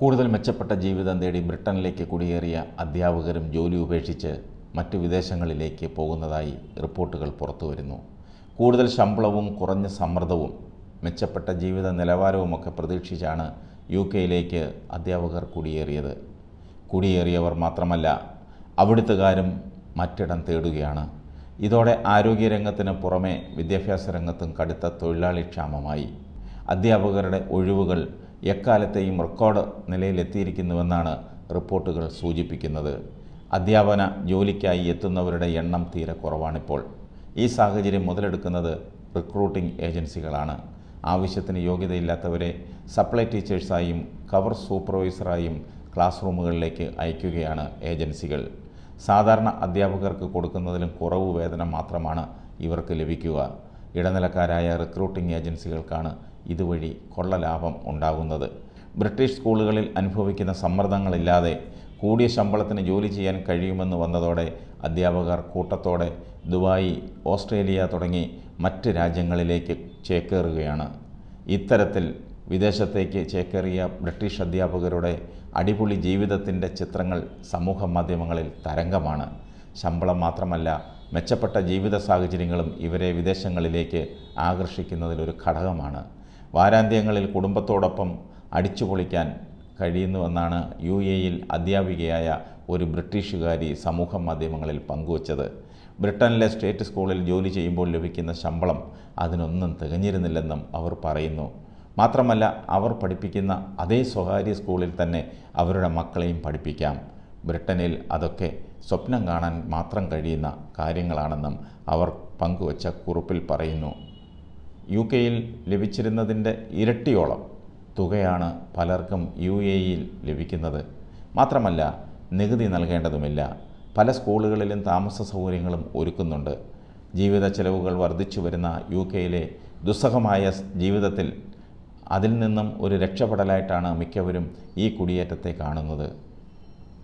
കൂടുതൽ മെച്ചപ്പെട്ട ജീവിതം തേടി ബ്രിട്ടനിലേക്ക് കുടിയേറിയ അധ്യാപകരും ജോലി ഉപേക്ഷിച്ച് മറ്റ് വിദേശങ്ങളിലേക്ക് പോകുന്നതായി റിപ്പോർട്ടുകൾ പുറത്തുവരുന്നു. കൂടുതൽ ശമ്പളവും കുറഞ്ഞ സമ്മർദ്ദവും മെച്ചപ്പെട്ട ജീവിത നിലവാരവുമൊക്കെ പ്രതീക്ഷിച്ചാണ് UK-യിലേക്ക് അധ്യാപകർ കുടിയേറിയത്. കുടിയേറിയവർ മാത്രമല്ല, അവിടുത്തുകാരും മറ്റിടം തേടുകയാണ്. ഇതോടെ ആരോഗ്യരംഗത്തിന് പുറമെ വിദ്യാഭ്യാസ രംഗത്തും കടുത്ത തൊഴിലാളി ക്ഷാമമായി. അധ്യാപകരുടെ ഒഴിവുകൾ എക്കാലത്തെയും റെക്കോർഡ് നിലയിലെത്തിയിരിക്കുന്നുവെന്നാണ് റിപ്പോർട്ടുകൾ സൂചിപ്പിക്കുന്നത്. അധ്യാപന ജോലിക്കായി എത്തുന്നവരുടെ എണ്ണം തീരെ കുറവാണിപ്പോൾ. ഈ സാഹചര്യം മുതലെടുക്കുന്നത് റിക്രൂട്ടിംഗ് ഏജൻസികളാണ്. ആവശ്യത്തിന് യോഗ്യതയില്ലാത്തവരെ സപ്ലൈ ടീച്ചേഴ്സായും കവർ സൂപ്പർവൈസറായും ക്ലാസ് റൂമുകളിലേക്ക് അയക്കുകയാണ് ഏജൻസികൾ. സാധാരണ അധ്യാപകർക്ക് കൊടുക്കുന്നതിലും കുറവ് വേതനം മാത്രമാണ് ഇവർക്ക് ലഭിക്കുക. ഇടനിലക്കാരായ റിക്രൂട്ടിംഗ് ഏജൻസികൾക്കാണ് ഇതുവഴി കൊള്ളലാഭം ഉണ്ടാകുന്നത്. ബ്രിട്ടീഷ് സ്കൂളുകളിൽ അനുഭവിക്കുന്ന സമ്മർദ്ദങ്ങളില്ലാതെ കൂടിയ ശമ്പളത്തിന് ജോലി ചെയ്യാൻ കഴിയുമെന്ന് വന്നതോടെ അധ്യാപകർ കൂട്ടത്തോടെ ദുബായ്, ഓസ്ട്രേലിയ തുടങ്ങി മറ്റ് രാജ്യങ്ങളിലേക്ക് ചേക്കേറുകയാണ്. ഇത്തരത്തിൽ വിദേശത്തേക്ക് ചേക്കേറിയ ബ്രിട്ടീഷ് അധ്യാപകരുടെ അടിപൊളി ജീവിതത്തിൻ്റെ ചിത്രങ്ങൾ സമൂഹ മാധ്യമങ്ങളിൽ തരംഗമാണ്. ശമ്പളം മാത്രമല്ല, മെച്ചപ്പെട്ട ജീവിത സാഹചര്യങ്ങളും ഇവരെ വിദേശങ്ങളിലേക്ക് ആകർഷിക്കുന്നതിലൊരു ഘടകമാണ്. വാരാന്ത്യങ്ങളിൽ കുടുംബത്തോടൊപ്പം അടിച്ചുപൊളിക്കാൻ കഴിയുന്നുവെന്നാണ് UAE-യിൽ അധ്യാപികയായ ഒരു ബ്രിട്ടീഷുകാരി സമൂഹ മാധ്യമങ്ങളിൽ പങ്കുവച്ചത്. ബ്രിട്ടനിലെ സ്റ്റേറ്റ് സ്കൂളിൽ ജോലി ചെയ്യുമ്പോൾ ലഭിക്കുന്ന ശമ്പളം അതിനൊന്നും തികഞ്ഞിരുന്നില്ലെന്നും അവർ പറയുന്നു. മാത്രമല്ല, അവർ പഠിപ്പിക്കുന്ന അതേ സ്വകാര്യ സ്കൂളിൽ തന്നെ അവരുടെ മക്കളെയും പഠിപ്പിക്കാം. ബ്രിട്ടനിൽ അതൊക്കെ സ്വപ്നം കാണാൻ മാത്രം കഴിയുന്ന കാര്യങ്ങളാണെന്നും അവർ പങ്കുവച്ച കുറിപ്പിൽ പറയുന്നു. UK-യിൽ ലഭിച്ചിരുന്നതിൻ്റെ ഇരട്ടിയോളം തുകയാണ് പലർക്കും UAE-യിൽ ലഭിക്കുന്നത്. മാത്രമല്ല, നികുതി നൽകേണ്ടതുമില്ല. പല സ്കൂളുകളിലും താമസ സൗകര്യങ്ങളും ഒരുക്കുന്നുണ്ട്. ജീവിത ചെലവുകൾ വർദ്ധിച്ചു വരുന്ന UK-യിലെ ദുസ്സഹമായ ജീവിതത്തിൽ അതിൽ നിന്നും ഒരു രക്ഷപ്പെടലായിട്ടാണ് മിക്കവരും ഈ കുടിയേറ്റത്തെ കാണുന്നത്.